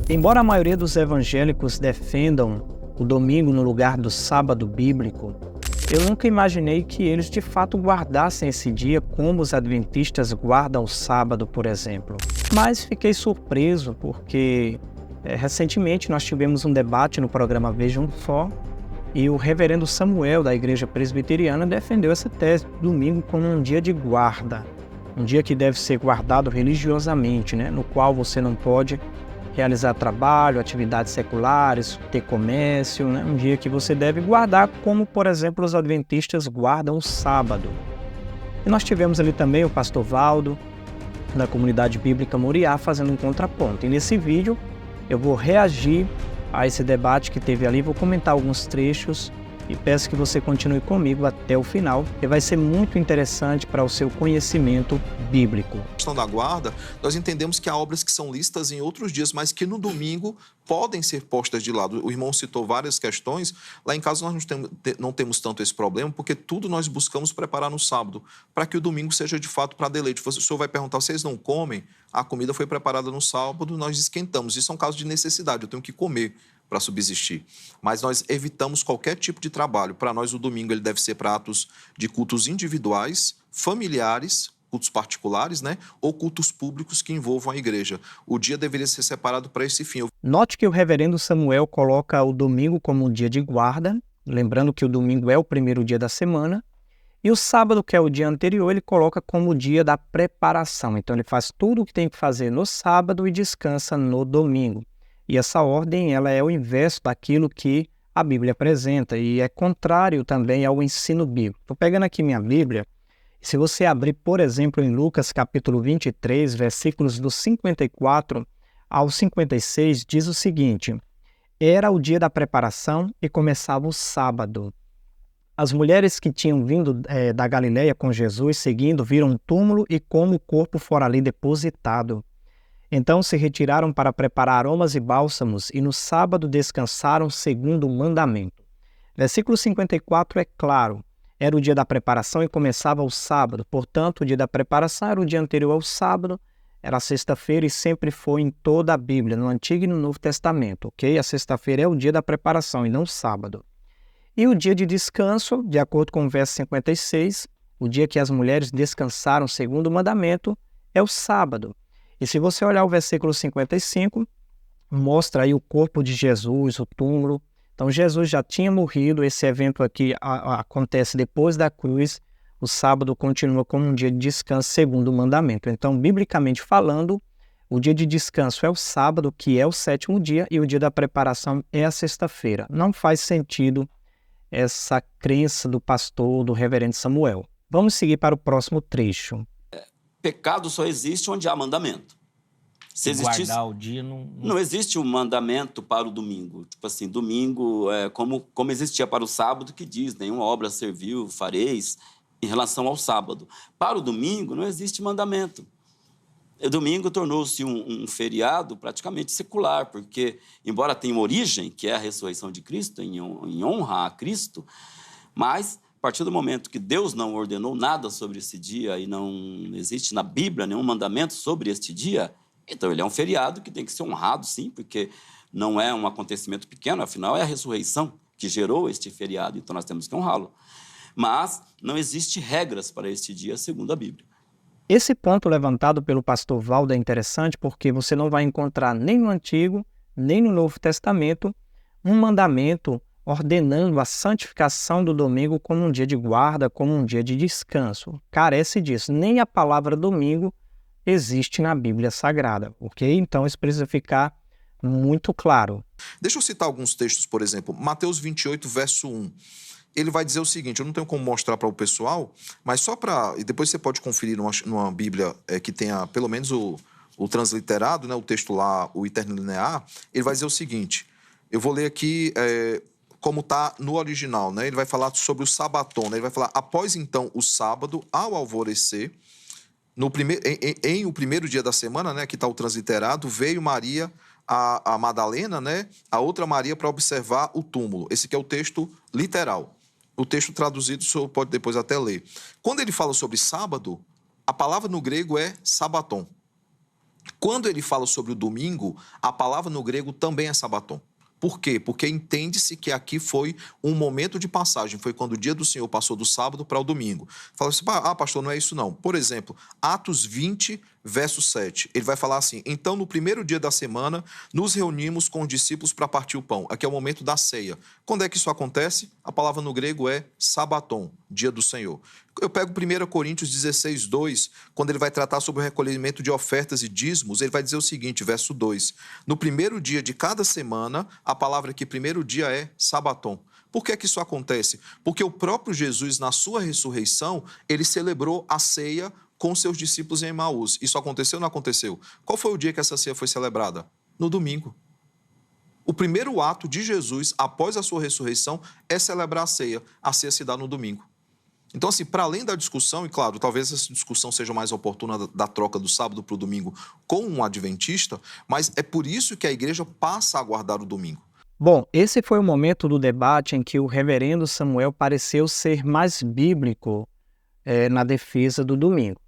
Embora a maioria dos evangélicos defendam o domingo no lugar do sábado bíblico, eu nunca imaginei que eles de fato guardassem esse dia como os adventistas guardam o sábado, por exemplo. Mas fiquei surpreso porque recentemente nós tivemos um debate no programa Veja um Só e o reverendo Samuel da Igreja Presbiteriana defendeu essa tese do domingo como um dia de guarda, um dia que deve ser guardado religiosamente, no qual você não pode realizar trabalho, atividades seculares, ter comércio, um dia que você deve guardar, como, por exemplo, os adventistas guardam o sábado. E nós tivemos ali também o pastor Valdo, da comunidade bíblica Moriá, fazendo um contraponto. E nesse vídeo eu vou reagir a esse debate que teve ali, vou comentar alguns trechos e peço que você continue comigo até o final, que vai ser muito interessante para o seu conhecimento bíblico. A questão da guarda, nós entendemos que há obras que são listas em outros dias, mas que no domingo podem ser postas de lado. O irmão citou várias questões. Lá em casa nós não temos tanto esse problema, porque tudo nós buscamos preparar no sábado, para que o domingo seja de fato para deleite. O senhor vai perguntar, vocês não comem? A comida foi preparada no sábado, nós esquentamos. Isso é um caso de necessidade, eu tenho que comer para subsistir. Mas nós evitamos qualquer tipo de trabalho. Para nós, o domingo ele deve ser para atos de cultos individuais, familiares, cultos particulares, ou cultos públicos que envolvam a igreja. O dia deveria ser separado para esse fim. Note que o reverendo Samuel coloca o domingo como um dia de guarda, lembrando que o domingo é o primeiro dia da semana, e o sábado, que é o dia anterior, ele coloca como o dia da preparação. Então, ele faz tudo o que tem que fazer no sábado e descansa no domingo. E essa ordem ela é o inverso daquilo que a Bíblia apresenta e é contrário também ao ensino bíblico. Estou pegando aqui minha Bíblia. Se você abrir, por exemplo, em Lucas capítulo 23, versículos do 54 ao 56, diz o seguinte: era o dia da preparação e começava o sábado. As mulheres que tinham vindo da Galileia com Jesus seguindo viram um túmulo e como o corpo fora ali depositado. Então se retiraram para preparar aromas e bálsamos e no sábado descansaram segundo o mandamento. Versículo 54 é claro. Era o dia da preparação e começava o sábado. Portanto, o dia da preparação era o dia anterior ao sábado, era a sexta-feira e sempre foi em toda a Bíblia, no Antigo e no Novo Testamento, ok? A sexta-feira é o dia da preparação e não o sábado. E o dia de descanso, de acordo com o verso 56, o dia que as mulheres descansaram segundo o mandamento, é o sábado. E se você olhar o versículo 55, mostra aí o corpo de Jesus, o túmulo. Então, Jesus já tinha morrido, esse evento aqui acontece depois da cruz, o sábado continua como um dia de descanso segundo o mandamento. Então, biblicamente falando, o dia de descanso é o sábado, que é o sétimo dia, e o dia da preparação é a sexta-feira. Não faz sentido essa crença do pastor, do reverendo Samuel. Vamos seguir para o próximo trecho. Pecado só existe onde há mandamento. Se existisse, guardar o dia não existe um mandamento para o domingo. Tipo assim, domingo é como existia para o sábado, que diz, nenhuma obra serviu, fareis, em relação ao sábado. Para o domingo não existe mandamento. O domingo tornou-se um feriado praticamente secular, porque, embora tenha uma origem, que é a ressurreição de Cristo, em honra a Cristo, mas a partir do momento que Deus não ordenou nada sobre esse dia e não existe na Bíblia nenhum mandamento sobre este dia, então ele é um feriado que tem que ser honrado, sim, porque não é um acontecimento pequeno, afinal é a ressurreição que gerou este feriado, então nós temos que honrá-lo. Mas não existe regras para este dia, segundo a Bíblia. Esse ponto levantado pelo pastor Valdo é interessante porque você não vai encontrar nem no Antigo, nem no Novo Testamento um mandamento ordenando a santificação do domingo como um dia de guarda, como um dia de descanso. Carece disso. Nem a palavra domingo existe na Bíblia Sagrada, ok? Então isso precisa ficar muito claro. Deixa eu citar alguns textos, por exemplo, Mateus 28, verso 1. Ele vai dizer o seguinte, eu não tenho como mostrar para o pessoal, mas só para... E depois você pode conferir numa Bíblia que tenha pelo menos o transliterado, o texto lá, o interlinear, ele vai dizer o seguinte, eu vou ler aqui como está no original, Ele vai falar sobre o sabaton, Ele vai falar, após então o sábado, ao alvorecer, em o primeiro dia da semana, aqui está o transliterado, veio Maria, a Madalena, a outra Maria, para observar o túmulo. Esse aqui é o texto literal. O texto traduzido, o senhor pode depois até ler. Quando ele fala sobre sábado, a palavra no grego é sabaton. Quando ele fala sobre o domingo, a palavra no grego também é sabaton. Por quê? Porque entende-se que aqui foi um momento de passagem, foi quando o dia do Senhor passou do sábado para o domingo. Fala assim, pastor, não é isso não. Por exemplo, Atos 20, verso 7, ele vai falar assim, então no primeiro dia da semana, nos reunimos com os discípulos para partir o pão. Aqui é o momento da ceia. Quando é que isso acontece? A palavra no grego é sabaton, dia do Senhor. Eu pego 1 Coríntios 16, 2, quando ele vai tratar sobre o recolhimento de ofertas e dízimos, ele vai dizer o seguinte, verso 2, no primeiro dia de cada semana, a palavra aqui, primeiro dia, é sabaton. Por que isso acontece? Porque o próprio Jesus, na sua ressurreição, ele celebrou a ceia com seus discípulos em Emaús. Isso aconteceu ou não aconteceu? Qual foi o dia que essa ceia foi celebrada? No domingo. O primeiro ato de Jesus, após a sua ressurreição, é celebrar a ceia. A ceia se dá no domingo. Então, assim, para além da discussão, e claro, talvez essa discussão seja mais oportuna da troca do sábado para o domingo com um adventista, mas é por isso que a igreja passa a guardar o domingo. Bom, esse foi o momento do debate em que o reverendo Samuel pareceu ser mais bíblico na defesa do domingo.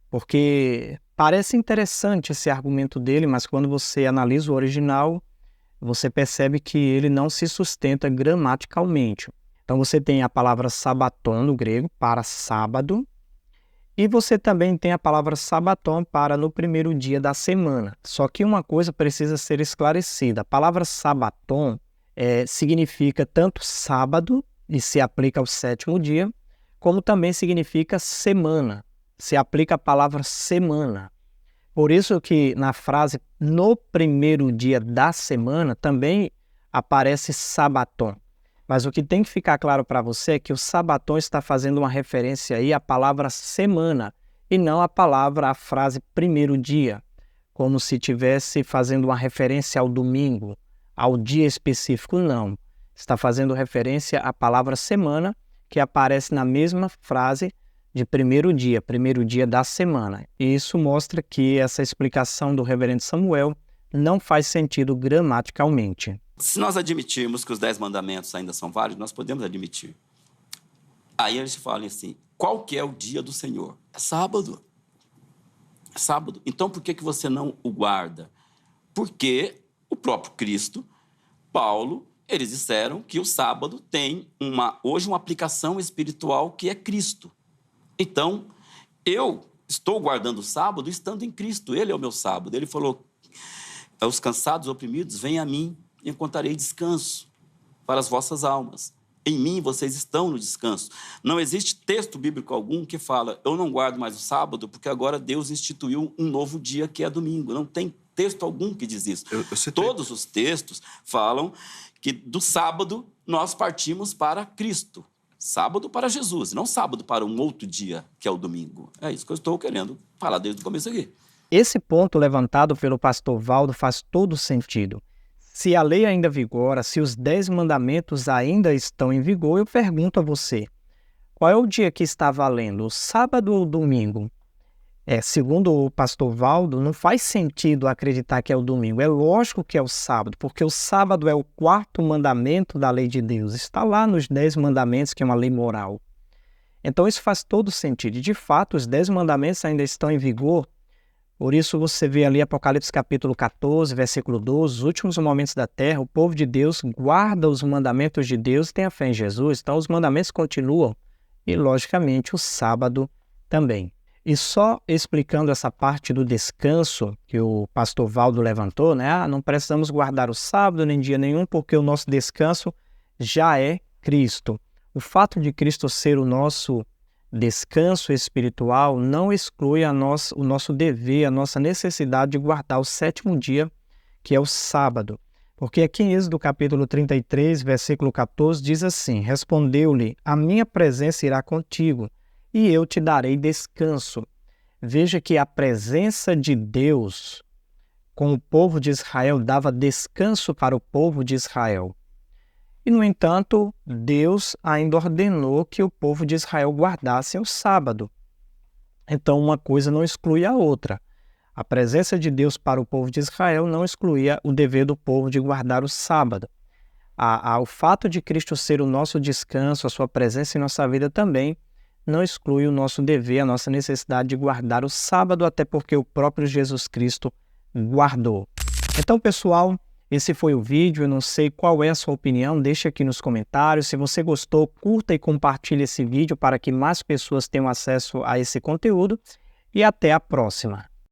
Porque parece interessante esse argumento dele, mas quando você analisa o original, você percebe que ele não se sustenta gramaticalmente. Então você tem a palavra sabaton no grego, para sábado, e você também tem a palavra sabaton para no primeiro dia da semana. Só que uma coisa precisa ser esclarecida. A palavra sabaton significa tanto sábado, e se aplica ao sétimo dia, como também significa semana. Se aplica a palavra semana. Por isso que na frase no primeiro dia da semana também aparece sabaton. Mas o que tem que ficar claro para você é que o sabaton está fazendo uma referência aí à palavra semana e não a frase primeiro dia, como se estivesse fazendo uma referência ao domingo, ao dia específico, não. Está fazendo referência à palavra semana, que aparece na mesma frase de primeiro dia da semana. E isso mostra que essa explicação do reverendo Samuel não faz sentido gramaticalmente. Se nós admitirmos que os 10 mandamentos ainda são válidos, nós podemos admitir. Aí eles falam assim, qual que é o dia do Senhor? É sábado. É sábado. Então por que você não o guarda? Porque o próprio Cristo, Paulo, eles disseram que o sábado tem hoje uma aplicação espiritual que é Cristo. Então, eu estou guardando o sábado estando em Cristo. Ele é o meu sábado. Ele falou, os cansados, oprimidos, vêm a mim e encontrarei descanso para as vossas almas. Em mim vocês estão no descanso. Não existe texto bíblico algum que fala, eu não guardo mais o sábado porque agora Deus instituiu um novo dia que é domingo. Não tem texto algum que diz isso. Todos os textos falam que do sábado nós partimos para Cristo. Sábado para Jesus, não sábado para um outro dia, que é o domingo. É isso que eu estou querendo falar desde o começo aqui. Esse ponto levantado pelo pastor Valdo faz todo sentido. Se a lei ainda vigora, se os 10 mandamentos ainda estão em vigor, eu pergunto a você, qual é o dia que está valendo, o sábado ou o domingo? Segundo o pastor Valdo, não faz sentido acreditar que é o domingo. É lógico que é o sábado, porque o sábado é o 4º mandamento da lei de Deus. Está lá nos 10 mandamentos, que é uma lei moral. Então isso faz todo sentido. E, de fato, os 10 mandamentos ainda estão em vigor. Por isso você vê ali Apocalipse capítulo 14, versículo 12, os últimos momentos da terra, o povo de Deus guarda os mandamentos de Deus e tem a fé em Jesus. Então os mandamentos continuam e, logicamente, o sábado também. E só explicando essa parte do descanso que o pastor Valdo levantou, né? Não precisamos guardar o sábado nem dia nenhum porque o nosso descanso já é Cristo. O fato de Cristo ser o nosso descanso espiritual não exclui o nosso dever, a nossa necessidade de guardar o 7º dia, que é o sábado. Porque aqui em Êxodo capítulo 33, versículo 14, diz assim, respondeu-lhe, a minha presença irá contigo, e eu te darei descanso. Veja que a presença de Deus com o povo de Israel dava descanso para o povo de Israel. E, no entanto, Deus ainda ordenou que o povo de Israel guardasse o sábado. Então, uma coisa não exclui a outra. A presença de Deus para o povo de Israel não excluía o dever do povo de guardar o sábado. O fato de Cristo ser o nosso descanso, a sua presença em nossa vida também, não exclui o nosso dever, a nossa necessidade de guardar o sábado, até porque o próprio Jesus Cristo guardou. Então, pessoal, esse foi o vídeo. Eu não sei qual é a sua opinião, deixe aqui nos comentários. Se você gostou, curta e compartilhe esse vídeo para que mais pessoas tenham acesso a esse conteúdo. E até a próxima!